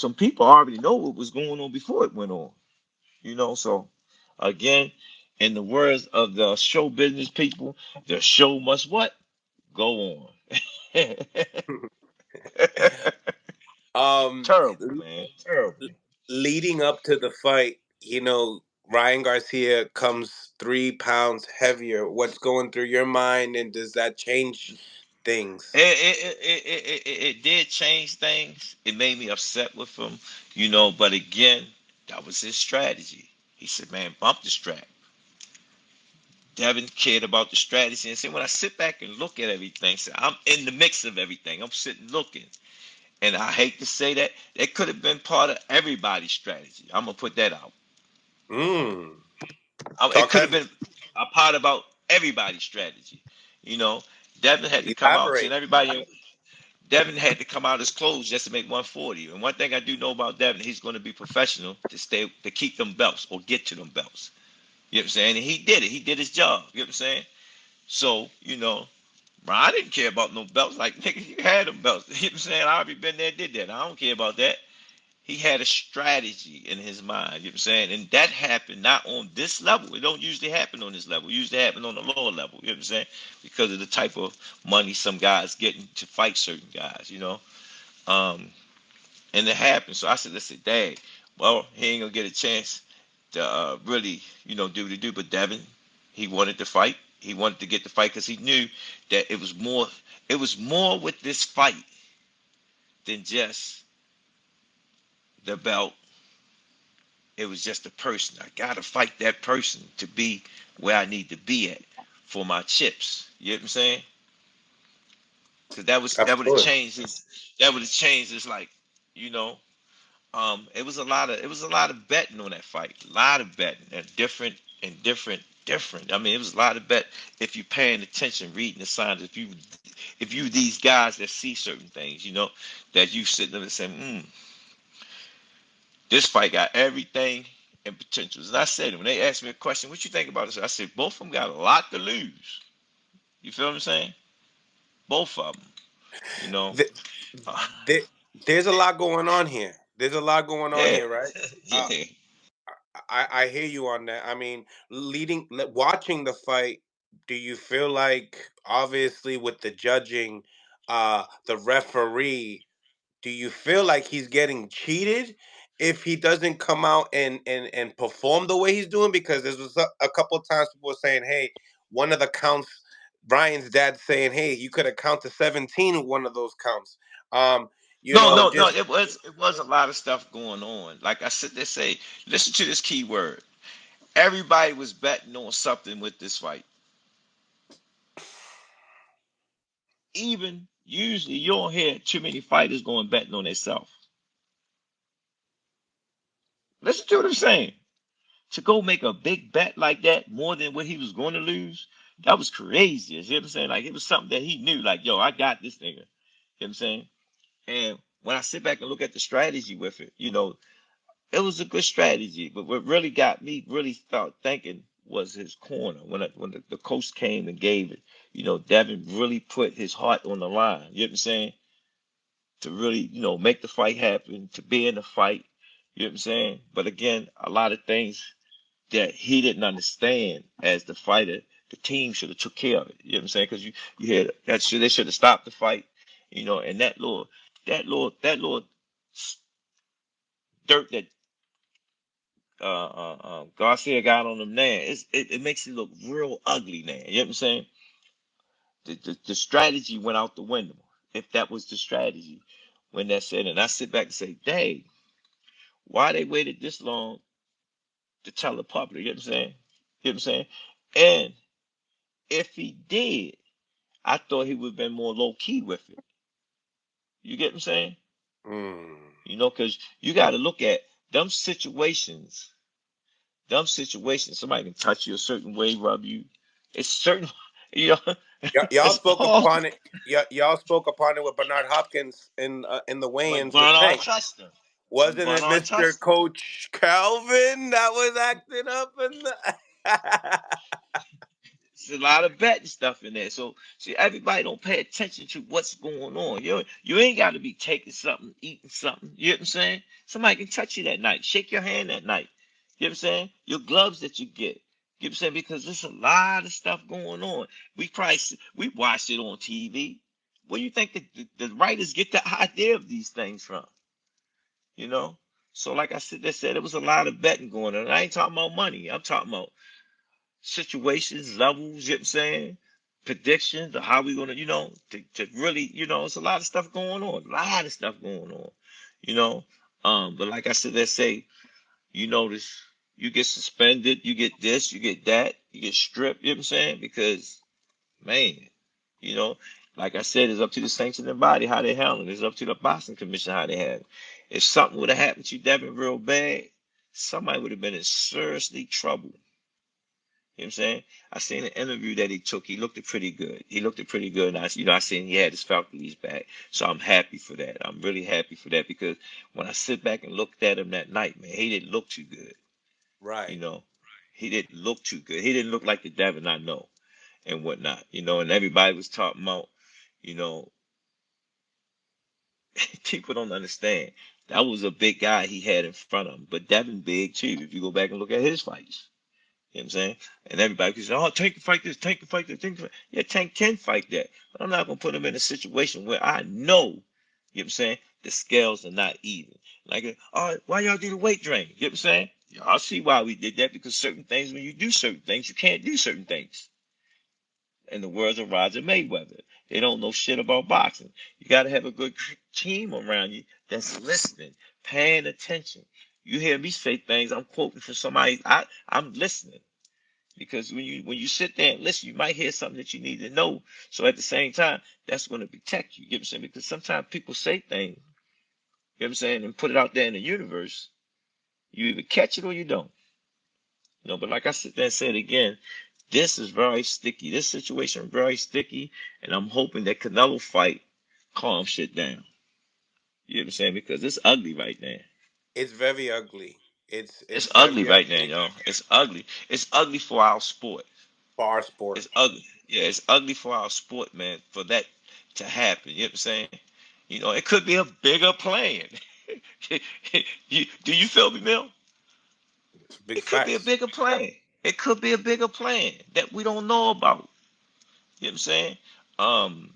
some people already know what was going on before it went on. So again, in the words of the show business people, the show must what? Go on. Um, Terrible, man. Terrible. leading up to the fight, Ryan Garcia comes 3 pounds heavier. What's going through your mind, and does that change things? It did change things. It made me upset with him. But again, that was his strategy. He said, man, bump the strap. Devin cared about the strategy. And see, when I sit back and look at everything, so I'm in the mix of everything. I'm sitting looking. And I hate to say that could have been part of everybody's strategy. I'm going to put that out. Mm. It Talk could have heavy. been a part about everybody's strategy. You know, Devin had to come out, seeing Elaborate. everybody. Devin had to come out his clothes just to make 140. And one thing I do know about Devin, he's going to be professional to keep them belts or get to them belts. You know what I'm saying? And he did it. He did his job. You know what I'm saying? So, bro, I didn't care about no belts. Like, nigga, you had them belts. You know what I'm saying? I already been there, did that. I don't care about that. He had a strategy in his mind. You know what I'm saying? And that happened not on this level. It don't usually happen on this level. It usually happen on the lower level. You know what I'm saying? Because of the type of money some guys getting to fight certain guys. Um, and it happened. So I said, listen, Dad, well, he ain't gonna get a chance to really, do what he do. But Devin, he wanted to fight. He wanted to get the fight because he knew that it was more. It was more with this fight than just the belt. It was just a person. I gotta fight that person to be where I need to be at for my chips. You know what I'm saying? Because that would have Absolutely. changed his. That would have changed his, like, you know. It was a lot of betting on that fight. A lot of betting and different. I mean, it was a lot of bet if you're paying attention, reading the signs. If you these guys that see certain things, that you sitting there and saying, this fight got everything and potentials. And I said, when they asked me a question, what you think about this? I said, both of them got a lot to lose. You feel what I'm saying? Both of them. You know. Th- Uh, there's a lot going on here. There's a lot going on yeah. here, right? Uh, Yeah. I hear you on that. I mean, watching the fight, do you feel like, obviously with the judging, the referee, do you feel like he's getting cheated if he doesn't come out and perform the way he's doing? Because there was a couple of times people were saying, hey, one of the counts, Ryan's dad saying, hey, you could have counted 17 with one of those counts. Um, No, no, no. just It was a lot of stuff going on. Like I said, they say, listen to this key word. Everybody was betting on something with this fight. Even usually, you don't hear too many fighters going betting on themselves. Listen to what I'm saying. To go make a big bet like that, more than what he was going to lose, that was crazy. You know what I'm saying? Like, it was something that he knew. Like, yo, I got this nigga. You know what I'm saying? And when I sit back and look at the strategy with it, it was a good strategy. But what really got me really start thinking was his corner when the coach came and gave it. Devin really put his heart on the line. You know what I'm saying? To really, make the fight happen, to be in the fight. You know what I'm saying? But again, a lot of things that he didn't understand as the fighter, the team should have took care of it. You know what I'm saying? Because you had they should have stopped the fight. And that little dirt that Garcia got on him now, it makes it look real ugly now. You know what I'm saying? The strategy went out the window. If that was the strategy when that said, and I sit back and say, dang, why they waited this long to tell the public? You know what I'm saying? You know what I'm saying? And if he did, I thought he would have been more low key with it. You get what I'm saying? mm, Because you got to look at them situations. Them situations, somebody can touch you a certain way, rub you. It's certain, you know, y'all it's spoke all. upon it. Y'all spoke upon it with Bernard Hopkins in the But weigh-ins with Bernard Tank. touched him. Wasn't it Bernard Mr. touched him. Coach Calvin that was acting up in the? There's a lot of betting stuff in there. So see, everybody don't pay attention to what's going on. You ain't got to be taking something, eating something. You know what I'm saying? Somebody can touch you that night, shake your hand that night. You know what I'm saying? Your gloves that you get. You know what I'm saying? Because there's a lot of stuff going on. We watched it on TV. Where do you think the writers get the idea of these things from? You know? So like I said, it was a lot of betting going on. I ain't talking about money. I'm talking about situations, levels, you know what I'm saying? Predictions of how we gonna, to really, it's a lot of stuff going on. A lot of stuff going on. You know. But like I said, you notice you get suspended, you get this, you get that, you get stripped, you know what I'm saying? Because man, you know, like I said, it's up to the saints in the body how they handle it. It's up to the boxing commission how they have it. If something would have happened to Devin real bad, somebody would have been in seriously trouble. You know what I'm saying? I seen an interview that he took. He looked pretty good. He looked pretty good. And I seen he had his faculties back. So I'm happy for that. I'm really happy for that because when I sit back and looked at him that night, man, he didn't look too good. You Right. know, he didn't look too good. He didn't look like the Devin I know and whatnot. And everybody was talking about, you know, people don't understand. That was a big guy he had in front of him. But Devin big too. If you go back and look at his fights. You know what I'm saying? And everybody can say, oh, Tank can fight this, Tank can fight that, Tank can fight. Yeah, Tank can fight that. But I'm not going to put him in a situation where I know, you know what I'm saying, the scales are not even. Like, oh, why y'all do the weight drain? You know what I'm saying? Y'all see why we did that because certain things, when you do certain things, you can't do certain things. In the words of Roger Mayweather, they don't know shit about boxing. You got to have a good team around you that's listening, paying attention. You hear me say things, I'm quoting from somebody, I'm listening. Because when you sit there and listen, you might hear something that you need to know. So at the same time, that's going to protect you. You know what I'm saying? Because sometimes people say things, you know what I'm saying, and put it out there in the universe. You either catch it or you don't. But like I sit there and said again, this is very sticky. This situation is very sticky, and I'm hoping that Canelo fight calm shit down. You know what I'm saying? Because it's ugly right now. It's very ugly. It's It's ugly very right now, ugly y'all. It's ugly. It's ugly for our sport. for our sport. It's ugly. Yeah, it's ugly for our sport, man, for that to happen. You know what I'm saying? It could be a bigger plan. Do you feel me, Mill? It's big It could be a facts. bigger plan. It could be a bigger plan that we don't know about. You know what I'm saying? Um,